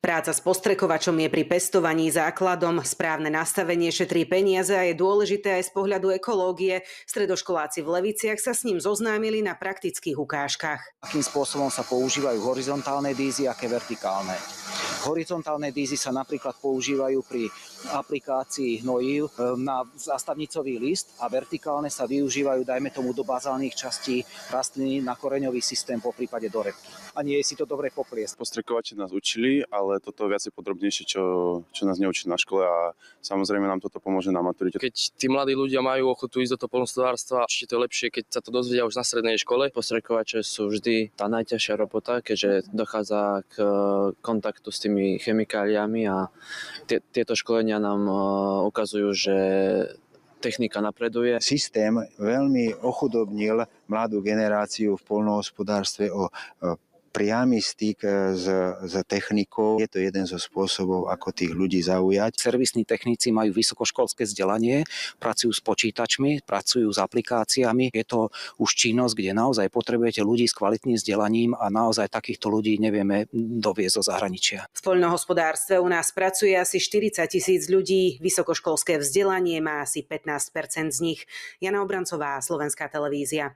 Práca s postrekovačom je pri pestovaní základom, správne nastavenie šetrí peniaze a je dôležité aj z pohľadu ekológie. Stredoškoláci v Leviciach sa s ním zoznámili na praktických ukážkach. Akým spôsobom sa používajú horizontálne dízy, aké vertikálne. Horizontálne dízy sa napríklad používajú pri aplikácii hnojív na zástavnicový list a vertikálne sa využívajú, dajme tomu, do bazálnych častí rastliny na koreňový systém, po prípade do repky. A nie je si to dobre popliesť. Postrekovače nás učili, ale toto viac podrobnejšie, čo nás neučili na škole a samozrejme nám toto pomôže na maturite. Keď tí mladí ľudia majú ochotu ísť do toho poľnohospodárstva, určite to je lepšie, keď sa to dozvedia už na strednej škole. Postrekovače sú vždy tá najťažšia robota, keďže dochádza k kontaktu s tými chemikáliami a tieto školenia nám ukazujú, že technika napreduje. Systém veľmi ochudobnil mladú generáciu v poľnohospodárstve o priamy styk s technikou. Je to jeden zo spôsobov, ako tých ľudí zaujať. Servisní technici majú vysokoškolské vzdelanie, pracujú s počítačmi, pracujú s aplikáciami. Je to už činnosť, kde naozaj potrebujete ľudí s kvalitným vzdelaním a naozaj takýchto ľudí nevieme doviesť do zahraničia. V poľnohospodárstve u nás pracuje asi 40 000 ľudí, vysokoškolské vzdelanie má asi 15% z nich. Jana Obrancová, Slovenská televízia.